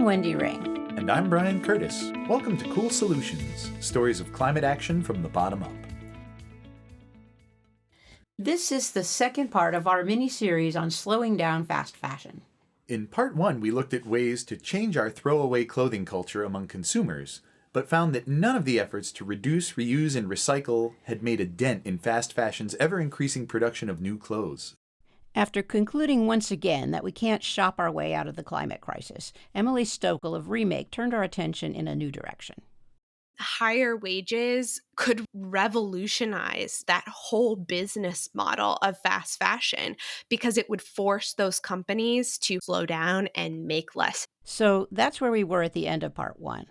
I'm Wendy Ring. And I'm Brian Curtis. Welcome to Cool Solutions, stories of climate action from the bottom up. This is the second part of our mini-series on slowing down fast fashion. In part one, we looked at ways to change our throwaway clothing culture among consumers, but found that none of the efforts to reduce, reuse, and recycle had made a dent in fast fashion's ever-increasing production of new clothes. After concluding once again that we can't shop our way out of the climate crisis, Emily Stokel of Remake turned our attention in a new direction. Higher wages could revolutionize that whole business model of fast fashion because it would force those companies to slow down and make less. So that's where we were at the end of part one.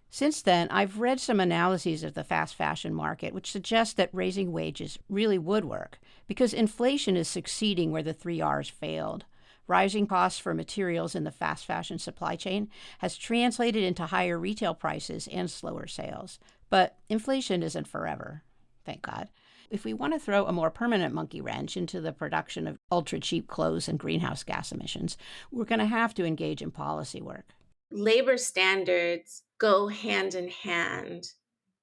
Since then, I've read some analyses of the fast fashion market which suggest that raising wages really would work because inflation is succeeding where the 3 Rs failed. Rising costs for materials in the fast fashion supply chain has translated into higher retail prices and slower sales. But inflation isn't forever, thank God. If we want to throw a more permanent monkey wrench into the production of ultra-cheap clothes and greenhouse gas emissions, we're going to have to engage in policy work. Labor standards go hand in hand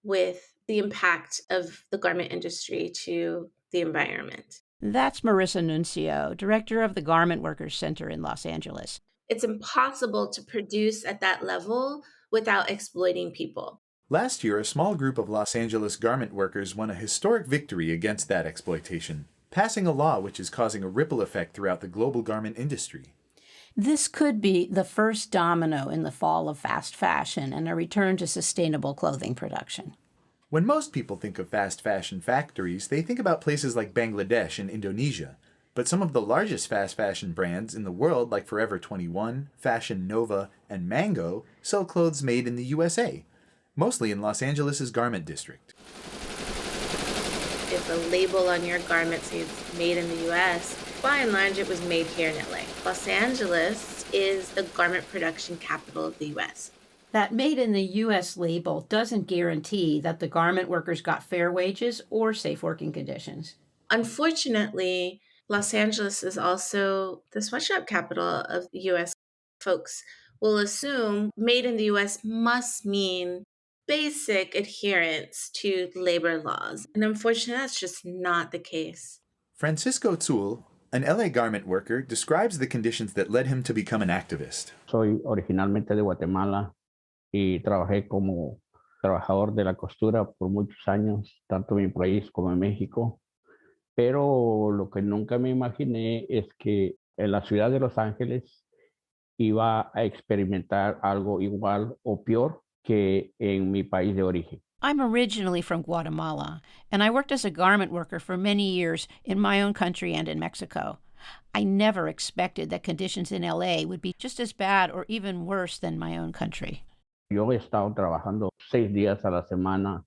with the impact of the garment industry to the environment. That's Marissa Nuncio, director of the Garment Workers Center in Los Angeles. It's impossible to produce at that level without exploiting people. Last year, a small group of Los Angeles garment workers won a historic victory against that exploitation, passing a law which is causing a ripple effect throughout the global garment industry. This could be the first domino in the fall of fast fashion and a return to sustainable clothing production. When most people think of fast fashion factories, they think about places like Bangladesh and Indonesia. But some of the largest fast fashion brands in the world, like Forever 21, Fashion Nova, and Mango, sell clothes made in the USA, mostly in Los Angeles' garment district. If a label on your garment says made in the US, by and large it was made here in LA. Los Angeles is the garment production capital of the US. That made in the U.S. label doesn't guarantee that the garment workers got fair wages or safe working conditions. Unfortunately, Los Angeles is also the sweatshop capital of the U.S. Folks will assume made in the U.S. must mean basic adherence to labor laws. And unfortunately, that's just not the case. Francisco Tzul, an LA garment worker, describes the conditions that led him to become an activist. Soy originalmente de Guatemala y trabajé como trabajador de la costura por muchos años, tanto en mi país como en México. Pero lo que nunca me imaginé es que en la ciudad de Los Ángeles iba a experimentar algo igual o peor que en mi país de origen. I'm originally from Guatemala, and I worked as a garment worker for many years in my own country and in Mexico. I never expected that conditions in LA would be just as bad or even worse than my own country. Yo he estado trabajando 6 días a la semana,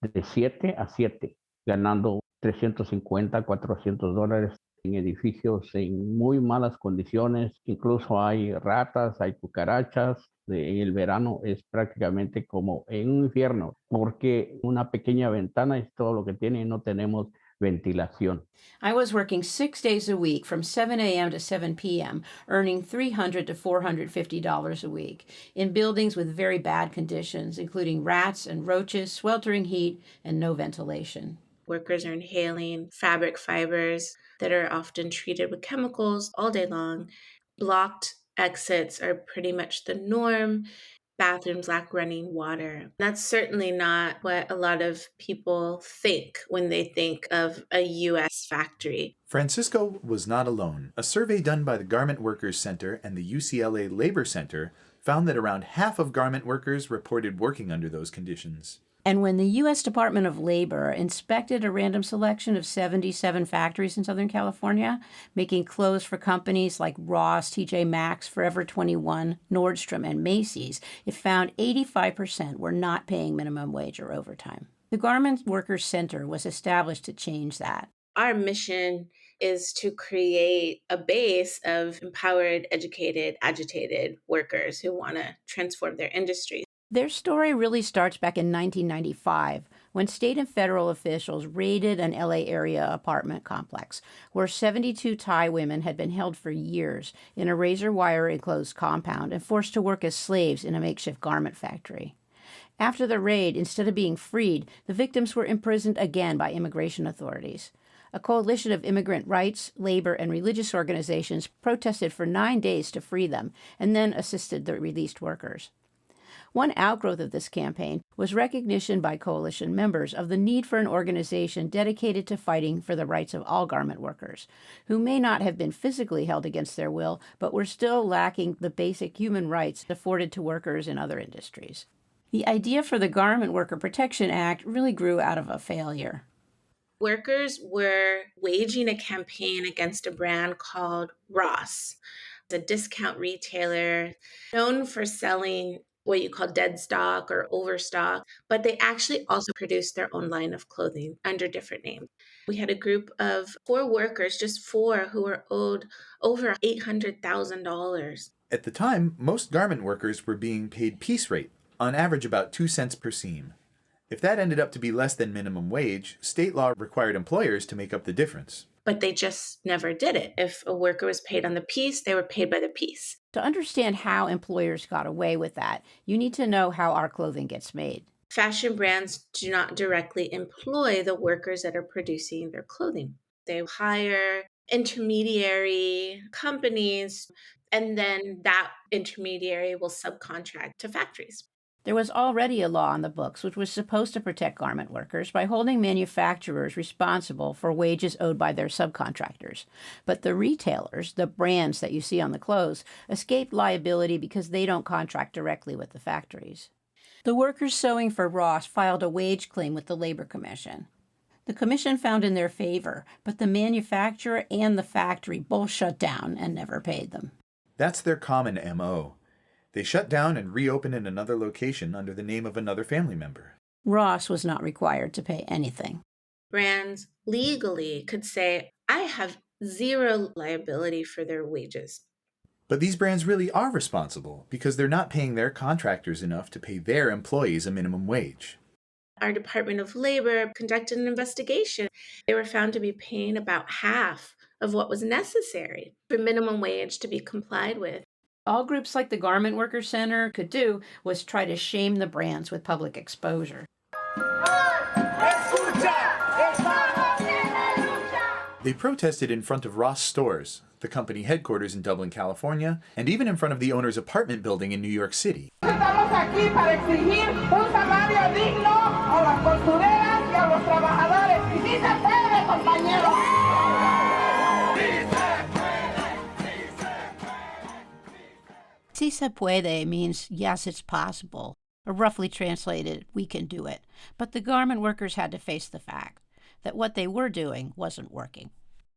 de 7 a 7, ganando $350, $400 en edificios en muy malas condiciones. Incluso hay ratas, hay cucarachas. En el verano es prácticamente como en un infierno, porque una pequeña ventana es todo lo que tiene y no tenemos ventilación. I was working 6 days a week from 7 a.m. to 7 p.m., earning $300 to $450 a week in buildings with very bad conditions, including rats and roaches, sweltering heat, and no ventilation. Workers are inhaling fabric fibers that are often treated with chemicals all day long. Blocked exits are pretty much the norm. Bathrooms lack running water. That's certainly not what a lot of people think when they think of a U.S. factory. Francisco was not alone. A survey done by the Garment Workers Center and the UCLA Labor Center found that around half of garment workers reported working under those conditions. And when the U.S. Department of Labor inspected a random selection of 77 factories in Southern California, making clothes for companies like Ross, TJ Maxx, Forever 21, Nordstrom, and Macy's, it found 85% were not paying minimum wage or overtime. The Garment Workers Center was established to change that. Our mission is to create a base of empowered, educated, agitated workers who want to transform their industry. Their story really starts back in 1995, when state and federal officials raided an LA area apartment complex where 72 Thai women had been held for years in a razor wire enclosed compound and forced to work as slaves in a makeshift garment factory. After the raid, instead of being freed, the victims were imprisoned again by immigration authorities. A coalition of immigrant rights, labor, and religious organizations protested for 9 days to free them and then assisted the released workers. One outgrowth of this campaign was recognition by coalition members of the need for an organization dedicated to fighting for the rights of all garment workers, who may not have been physically held against their will, but were still lacking the basic human rights afforded to workers in other industries. The idea for the Garment Worker Protection Act really grew out of a failure. Workers were waging a campaign against a brand called Ross, a discount retailer known for selling what you call dead stock or overstock, but they actually also produced their own line of clothing under different names. We had a group of 4 workers, just 4, who were owed over $800,000. At the time, most garment workers were being paid piece rate, on average about 2 cents per seam. If that ended up to be less than minimum wage, state law required employers to make up the difference. But they just never did it. If a worker was paid on the piece, they were paid by the piece. To understand how employers got away with that, you need to know how our clothing gets made. Fashion brands do not directly employ the workers that are producing their clothing. They hire intermediary companies, and then that intermediary will subcontract to factories. There was already a law on the books which was supposed to protect garment workers by holding manufacturers responsible for wages owed by their subcontractors. But the retailers, the brands that you see on the clothes, escaped liability because they don't contract directly with the factories. The workers sewing for Ross filed a wage claim with the Labor Commission. The commission found in their favor, but the manufacturer and the factory both shut down and never paid them. That's their common MO. They shut down and reopened in another location under the name of another family member. Ross was not required to pay anything. Brands legally could say, I have zero liability for their wages. But these brands really are responsible because they're not paying their contractors enough to pay their employees a minimum wage. Our Department of Labor conducted an investigation. They were found to be paying about half of what was necessary for minimum wage to be complied with. All groups like the Garment Workers Center could do was try to shame the brands with public exposure. They protested in front of Ross Stores, the company headquarters in Dublin, California, and even in front of the owner's apartment building in New York City. Estamos aquí para exigir un salario digno a las costureras y a los trabajadores. Y sí se puede, compañeros. Si se puede means yes, it's possible, or roughly translated, we can do it. But the garment workers had to face the fact that what they were doing wasn't working.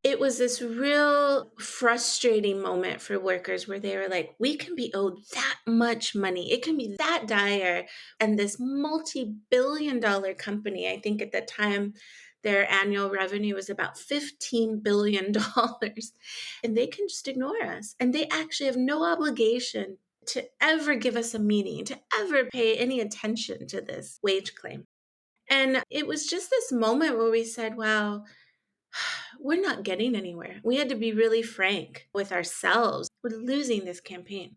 It was this real frustrating moment for workers where they were like, we can be owed that much money. It can be that dire. And this multi-billion-dollar company, I think at the time, their annual revenue was about $15 billion. And they can just ignore us. And they actually have no obligation to ever give us a meeting, to ever pay any attention to this wage claim. And it was just this moment where we said, wow, we're not getting anywhere. We had to be really frank with ourselves. We're losing this campaign.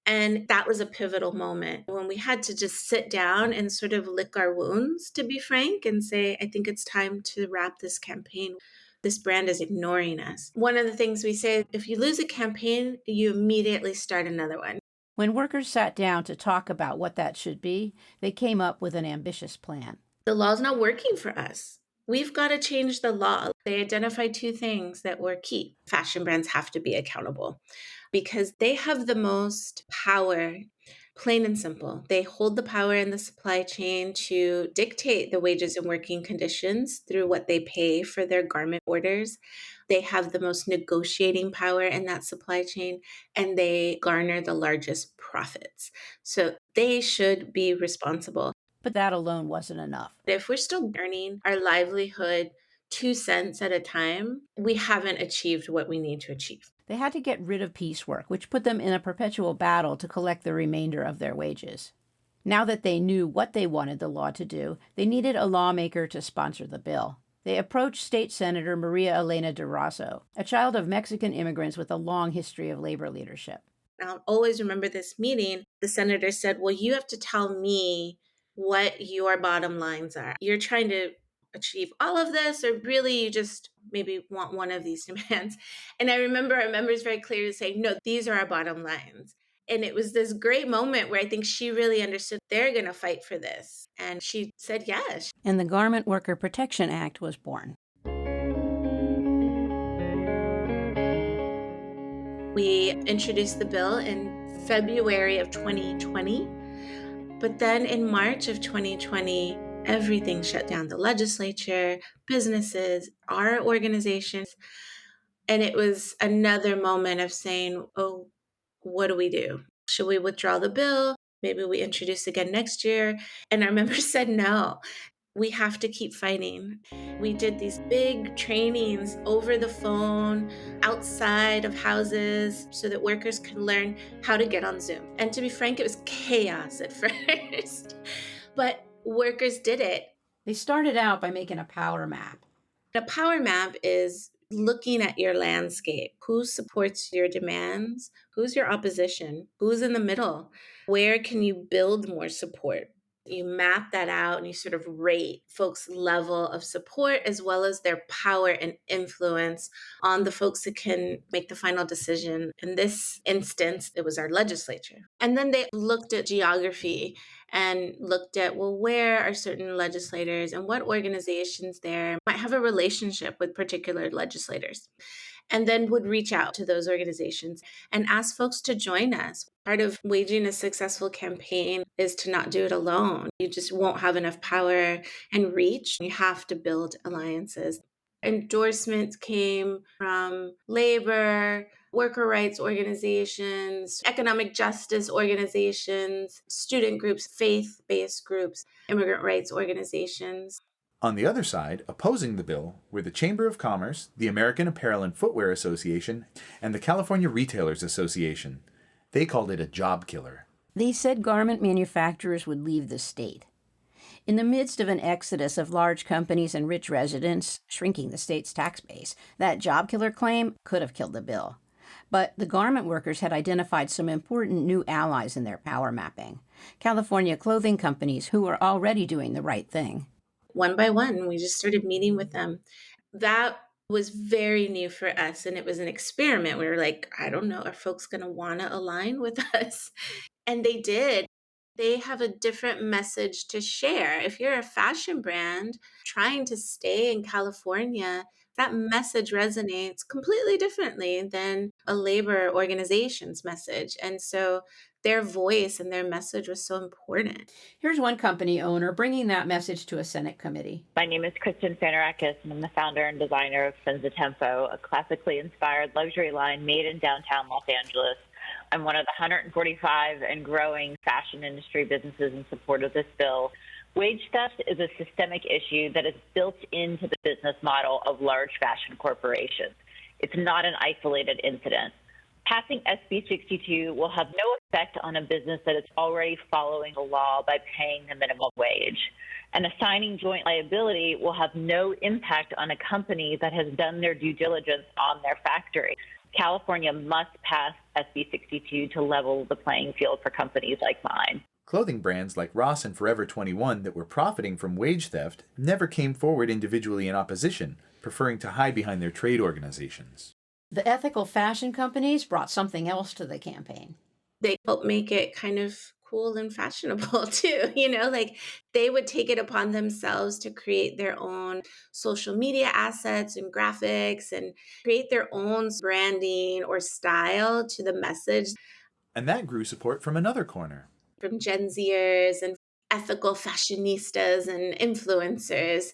And that was a pivotal moment when we had to just sit down and sort of lick our wounds, to be frank, and say, I think it's time to wrap this campaign. This brand is ignoring us. One of the things we say, if you lose a campaign, you immediately start another one. When workers sat down to talk about what that should be, they came up with an ambitious plan. The law's not working for us. We've got to change the law. They identified 2 things that were key. Fashion brands have to be accountable because they have the most power, plain and simple. They hold the power in the supply chain to dictate the wages and working conditions through what they pay for their garment orders. They have the most negotiating power in that supply chain, and they garner the largest profits. So they should be responsible. But that alone wasn't enough. If we're still earning our livelihood 2 cents at a time, we haven't achieved what we need to achieve. They had to get rid of piecework, which put them in a perpetual battle to collect the remainder of their wages. Now that they knew what they wanted the law to do, they needed a lawmaker to sponsor the bill. They approached State Senator Maria Elena Durazo, a child of Mexican immigrants with a long history of labor leadership. I'll always remember this meeting. The senator said, well, you have to tell me what your bottom lines are. You're trying to achieve all of this, or really you just maybe want one of these demands? And I remember our members very clearly saying, no, these are our bottom lines. And it was this great moment where I think she really understood they're going to fight for this. And she said yes. And the Garment Worker Protection Act was born. We introduced the bill in February of 2020. But then in March of 2020, everything shut down, the legislature, businesses, our organizations. And it was another moment of saying, oh, what do we do? Should we withdraw the bill? Maybe we introduce again next year. And our members said, no, we have to keep fighting. We did these big trainings over the phone, outside of houses, so that workers could learn how to get on Zoom. And to be frank, it was chaos at first, but workers did it. They started out by making a power map. A power map is looking at your landscape. Who supports your demands? Who's your opposition? Who's in the middle? Where can you build more support? You map that out and you sort of rate folks' level of support as well as their power and influence on the folks that can make the final decision. In this instance, it was our legislature. And then they looked at geography and looked at, well, where are certain legislators and what organizations there might have a relationship with particular legislators, and then would reach out to those organizations and ask folks to join us. Part of waging a successful campaign is to not do it alone. You just won't have enough power and reach. You have to build alliances. Endorsements came from labor, worker rights organizations, economic justice organizations, student groups, faith-based groups, immigrant rights organizations. On the other side, opposing the bill were the Chamber of Commerce, the American Apparel and Footwear Association, and the California Retailers Association. They called it a job killer. They said garment manufacturers would leave the state. In the midst of an exodus of large companies and rich residents, shrinking the state's tax base, that job killer claim could have killed the bill. But the garment workers had identified some important new allies in their power mapping. California clothing companies who were already doing the right thing. One by one, we just started meeting with them. That was very new for us, and it was an experiment. We were like, I don't know, are folks going to want to align with us? And they did. They have a different message to share. If you're a fashion brand trying to stay in California, that message resonates completely differently than a labor organization's message. And so their voice and their message was so important. Here's one company owner bringing that message to a Senate committee. My name is Kristen Fanarakis, and I'm the founder and designer of Senza Tempo, a classically inspired luxury line made in downtown Los Angeles. I'm one of the 145 and growing fashion industry businesses in support of this bill. Wage theft is a systemic issue that is built into the business model of large fashion corporations. It's not an isolated incident. Passing SB 62 will have no effect on a business that is already following the law by paying the minimum wage. And assigning joint liability will have no impact on a company that has done their due diligence on their factory. California must pass SB 62 to level the playing field for companies like mine. Clothing brands like Ross and Forever 21 that were profiting from wage theft never came forward individually in opposition, preferring to hide behind their trade organizations. The ethical fashion companies brought something else to the campaign. They helped make it kind of cool and fashionable too, like they would take it upon themselves to create their own social media assets and graphics and create their own branding or style to the message. And that grew support from another corner. From Gen Zers and ethical fashionistas and influencers.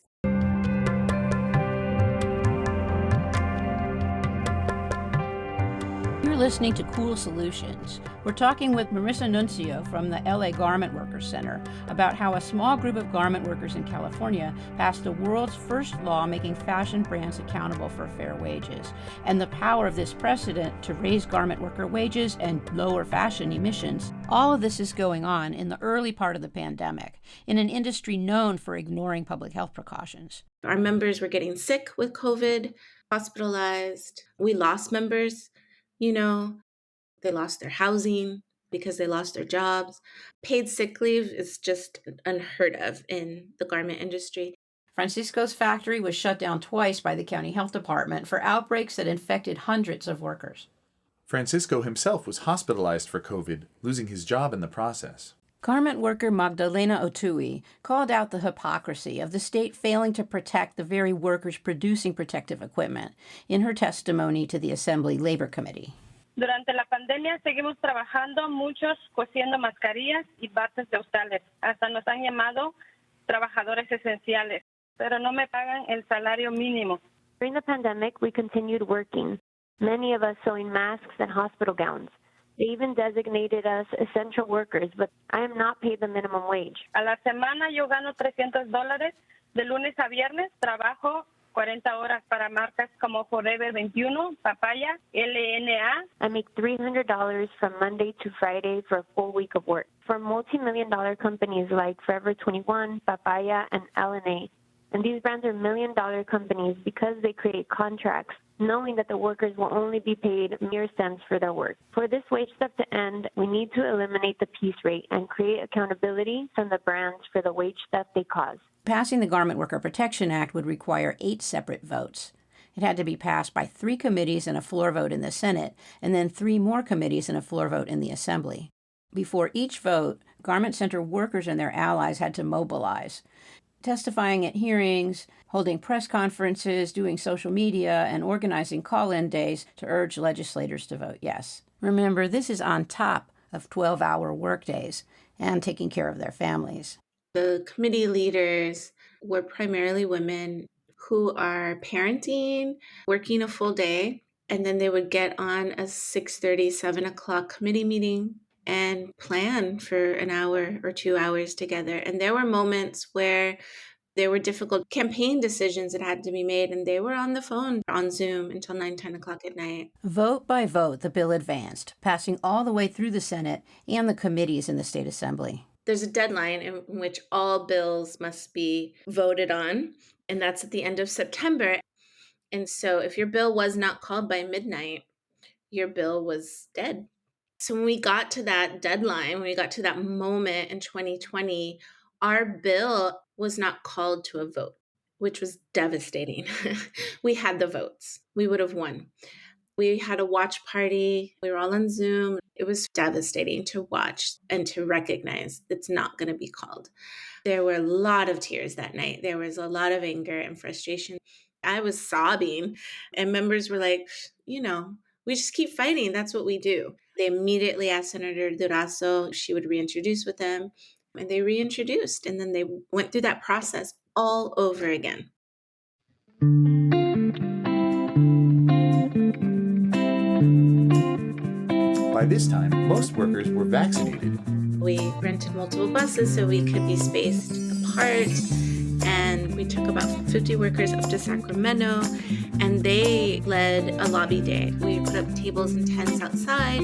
You're listening to Cool Solutions. We're talking with Marissa Nuncio from the LA Garment Workers Center about how a small group of garment workers in California passed the world's first law making fashion brands accountable for fair wages, and the power of this precedent to raise garment worker wages and lower fashion emissions. All of this is going on in the early part of the pandemic, in an industry known for ignoring public health precautions. Our members were getting sick with COVID, hospitalized. We lost members. They lost their housing because they lost their jobs. Paid sick leave is just unheard of in the garment industry. Francisco's factory was shut down twice by the county health department for outbreaks that infected hundreds of workers. Francisco himself was hospitalized for COVID, losing his job in the process. Garment worker Magdalena Otui called out the hypocrisy of the state failing to protect the very workers producing protective equipment in her testimony to the Assembly Labor Committee. Durante la pandemia seguimos trabajando muchos cosiendo mascarillas y bates de hostales. Hasta nos han llamado trabajadores esenciales, pero no me pagan el salario mínimo. During the pandemic, we continued working, many of us sewing masks and hospital gowns. They even designated us essential workers, but I am not paid the minimum wage. A la semana yo gano $300. De lunes a viernes trabajo 40 horas para marcas como Forever 21, Papaya, LNA. I make $300 from Monday to Friday for a full week of work. For multi-million-dollar companies like Forever 21, Papaya, and LNA. And these brands are million-dollar companies because they create contracts, knowing that the workers will only be paid mere cents for their work. For this wage theft to end, we need to eliminate the piece rate and create accountability from the brands for the wage theft they cause. Passing the Garment Worker Protection Act would require 8 separate votes. It had to be passed by 3 committees and a floor vote in the Senate, and then 3 more committees and a floor vote in the Assembly. Before each vote, garment center workers and their allies had to mobilize, testifying at hearings, holding press conferences, doing social media, and organizing call-in days to urge legislators to vote yes. Remember, this is on top of 12-hour workdays and taking care of their families. The committee leaders were primarily women who are parenting, working a full day, and then they would get on a 6:30, 7 o'clock committee meeting and plan for an hour or 2 hours together. And there were moments where there were difficult campaign decisions that had to be made, and they were on the phone on Zoom until 9, 10 o'clock at night. Vote by vote, the bill advanced, passing all the way through the Senate and the committees in the state assembly. There's a deadline in which all bills must be voted on, and that's at the end of September. And so if your bill was not called by midnight, your bill was dead. So when we got to that deadline, when we got to that moment in 2020, our bill was not called to a vote, which was devastating. We had the votes. We would have won. We had a watch party. We were all on Zoom. It was devastating to watch and to recognize it's not going to be called. There were a lot of tears that night. There was a lot of anger and frustration. I was sobbing, and members were like, we just keep fighting. That's what we do. They immediately asked Senator Durazo if she would reintroduce with them, and they reintroduced, and then they went through that process all over again. By this time, most workers were vaccinated. We rented multiple buses so we could be spaced apart, and we took about 50 workers up to Sacramento, and they led a lobby day. We put up tables and tents outside,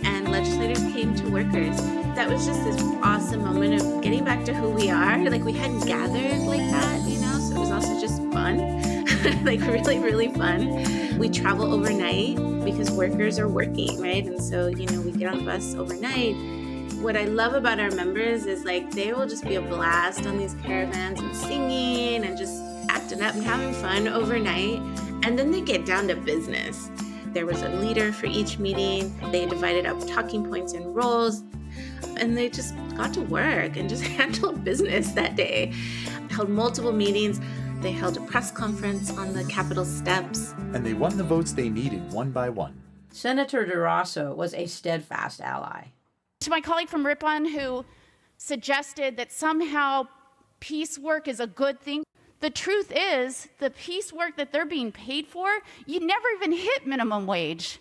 and legislators came to workers. That was just this awesome moment of getting back to who we are. Like, we hadn't gathered like that, so it was also just fun. Like, really, really fun. We travel overnight because workers are working, right? And so, we get on the bus overnight. What I love about our members is, they will just be a blast on these caravans and singing and just acting up and having fun overnight. And then they get down to business. There was a leader for each meeting. They divided up talking points and roles. And they just got to work and just handled business that day. Held multiple meetings. They held a press conference on the Capitol steps. And they won the votes they needed one by one. Senator Durazo was a steadfast ally. To my colleague from Ripon who suggested that somehow piecework is a good thing, the truth is the piecework that they're being paid for, you never even hit minimum wage.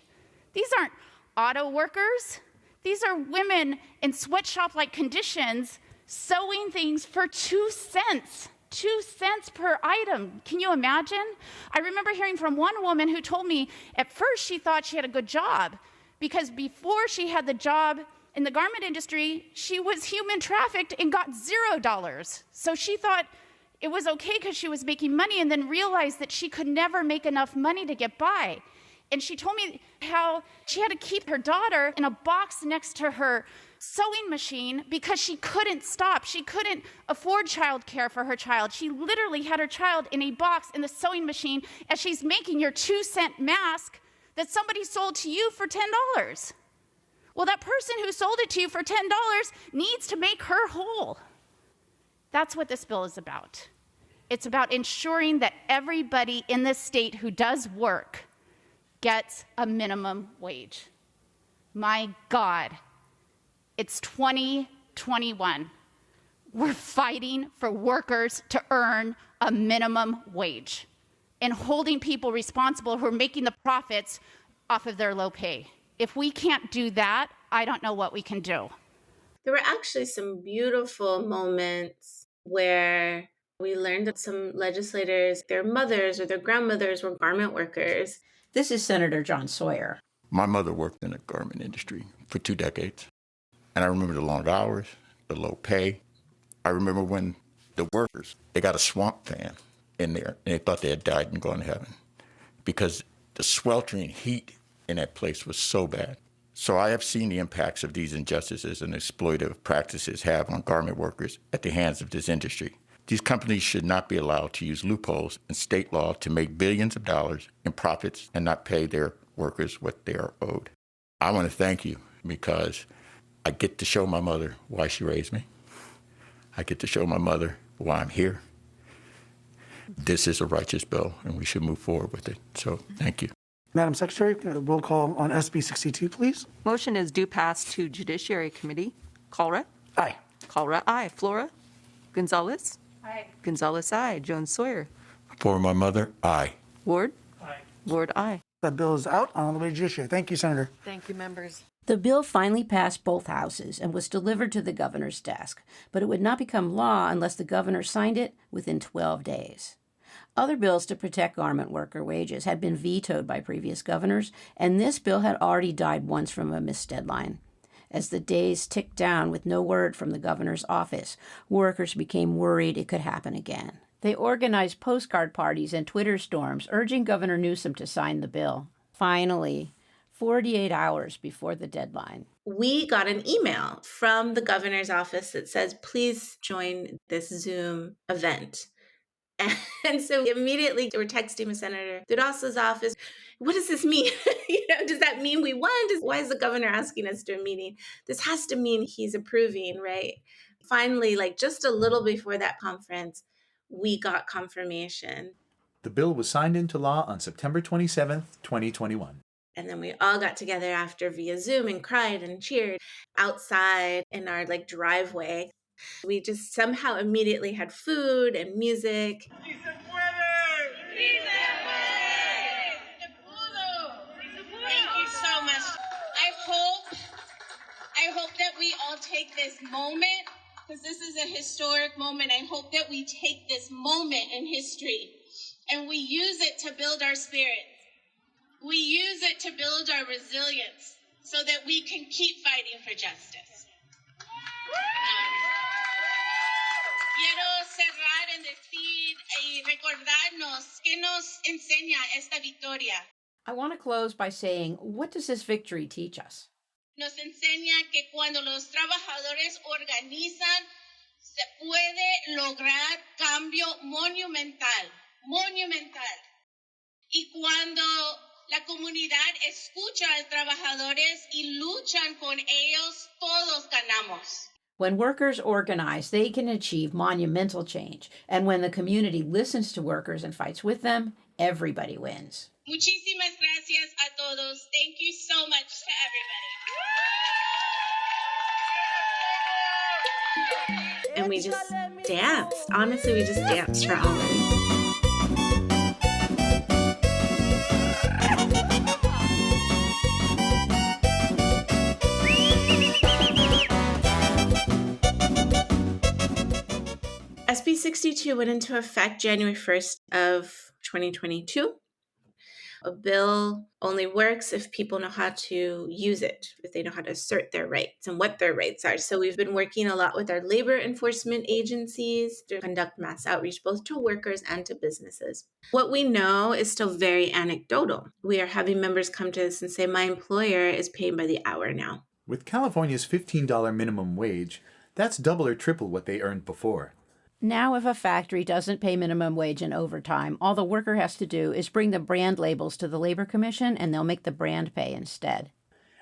These aren't auto workers. These are women in sweatshop-like conditions sewing things for 2 cents. 2 cents per item. Can you imagine? I remember hearing from one woman who told me at first she thought she had a good job because before she had the job in the garment industry, she was human trafficked and got $0. So she thought it was okay because she was making money, and then realized that she could never make enough money to get by. And she told me how she had to keep her daughter in a box next to her sewing machine because she couldn't stop. She couldn't afford childcare for her child. She literally had her child in a box in the sewing machine as she's making your 2-cent mask that somebody sold to you for $10. Well, that person who sold it to you for $10 needs to make her whole. That's what this bill is about. It's about ensuring that everybody in this state who does work gets a minimum wage. My God, it's 2021. We're fighting for workers to earn a minimum wage and holding people responsible who are making the profits off of their low pay. If we can't do that, I don't know what we can do. There were actually some beautiful moments where we learned that some legislators, their mothers or their grandmothers were garment workers. This is Senator John Sawyer. My mother worked in the garment industry for 2 decades. And I remember the long hours, the low pay. I remember when the workers, they got a swamp fan in there and they thought they had died and gone to heaven because the sweltering heat in that place was so bad. So I have seen the impacts of these injustices and exploitative practices have on garment workers at the hands of this industry. These companies should not be allowed to use loopholes in state law to make billions of dollars in profits and not pay their workers what they are owed. I want to thank you because I get to show my mother why she raised me. I get to show my mother why I'm here. This is a righteous bill, and we should move forward with it. So thank you. Madam Secretary, roll call on SB 62, please. Motion is due pass to Judiciary Committee. Colra? Aye. Colra, aye. Flora? Gonzalez? Aye. Gonzalez, aye. Jones Sawyer? For my mother, aye. Ward? Aye. Ward, aye. That bill is out on the way to Judiciary. Thank you, Senator. Thank you, members. The bill finally passed both houses and was delivered to the governor's desk, but it would not become law unless the governor signed it within 12 days. Other bills to protect garment worker wages had been vetoed by previous governors, and this bill had already died once from a missed deadline. As the days ticked down with no word from the governor's office, workers became worried it could happen again. They organized postcard parties and Twitter storms urging Governor Newsom to sign the bill. Finally, 48 hours before the deadline, We got an email from the governor's office that says, please join this Zoom event. And so immediately we're texting with Senator Durazo's office. What does this mean? Does that mean we won? Why is the governor asking us to a meeting? This has to mean he's approving, right? Finally, just a little before that conference, we got confirmation. The bill was signed into law on September 27th, 2021. And then we all got together after via Zoom and cried and cheered outside in our driveway. We just somehow immediately had food and music. Thank you so much. I hope that we all take this moment, because this is a historic moment. I hope that we take this moment in history and we use it to build our spirit. We use it to build our resilience so that we can keep fighting for justice. Quiero cerrar en decir y recordarnos qué nos enseña esta victoria. I want to close by saying, what does this victory teach us? Nos enseña que cuando los trabajadores organizan, se puede lograr cambio monumental. Y cuando la comunidad escucha a los trabajadores y luchan con ellos, todos ganamos. When workers organize, they can achieve monumental change. And when the community listens to workers and fights with them, everybody wins. Muchísimas gracias a todos. Thank you so much to everybody. And we just danced. Honestly, we just danced for hours. SB62 went into effect January 1st of 2022. A bill only works if people know how to use it, if they know how to assert their rights and what their rights are. So we've been working a lot with our labor enforcement agencies to conduct mass outreach, both to workers and to businesses. What we know is still very anecdotal. We are having members come to us and say, my employer is paying by the hour now. With California's $15 minimum wage, that's double or triple what they earned before. Now, if a factory doesn't pay minimum wage and overtime, all the worker has to do is bring the brand labels to the Labor Commission and they'll make the brand pay instead.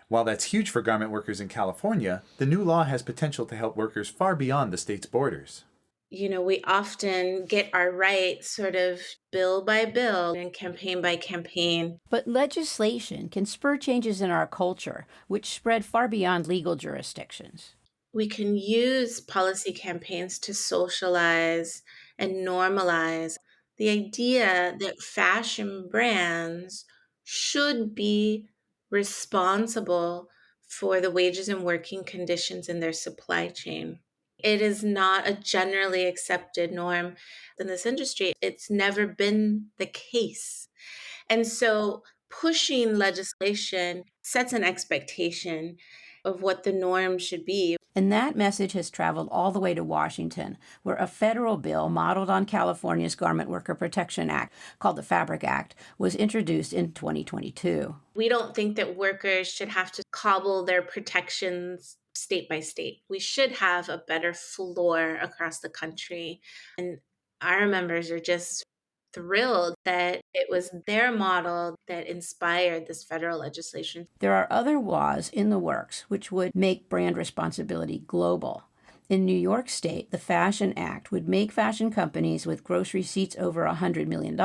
While that's huge for garment workers in California, the new law has potential to help workers far beyond the state's borders. We often get our rights sort of bill by bill and campaign by campaign. But legislation can spur changes in our culture, which spread far beyond legal jurisdictions. We can use policy campaigns to socialize and normalize the idea that fashion brands should be responsible for the wages and working conditions in their supply chain. It is not a generally accepted norm in this industry. It's never been the case. And so pushing legislation sets an expectation of what the norm should be. And that message has traveled all the way to Washington, where a federal bill modeled on California's Garment Worker Protection Act, called the Fabric Act, was introduced in 2022. We don't think that workers should have to cobble their protections state by state. We should have a better floor across the country. And our members are just thrilled that it was their model that inspired this federal legislation. There are other laws in the works which would make brand responsibility global. In New York State, the Fashion Act would make fashion companies with gross receipts over $100 million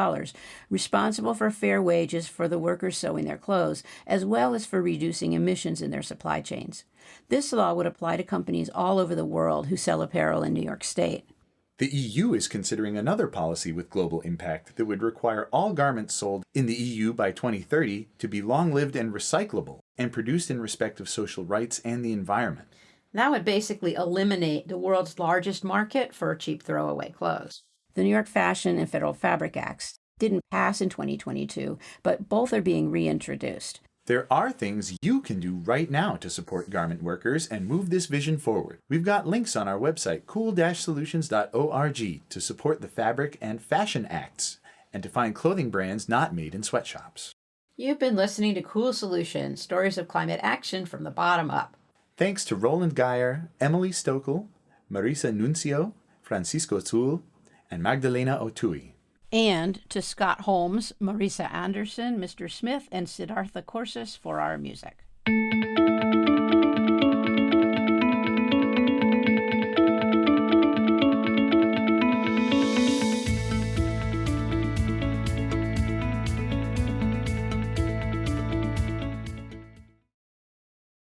responsible for fair wages for the workers sewing their clothes, as well as for reducing emissions in their supply chains. This law would apply to companies all over the world who sell apparel in New York State. The EU is considering another policy with global impact that would require all garments sold in the EU by 2030 to be long-lived and recyclable and produced in respect of social rights and the environment. That would basically eliminate the world's largest market for cheap throwaway clothes. The New York Fashion and Federal Fabric Acts didn't pass in 2022, but both are being reintroduced. There are things you can do right now to support garment workers and move this vision forward. We've got links on our website, cool-solutions.org, to support the Fabric and Fashion Acts and to find clothing brands not made in sweatshops. You've been listening to Cool Solutions, stories of climate action from the bottom up. Thanks to Roland Geyer, Emily Stokel, Marisa Nuncio, Francisco Zul, and Magdalena Otui. And to Scott Holmes, Marisa Anderson, Mr. Smith, and Siddhartha Corsis for our music.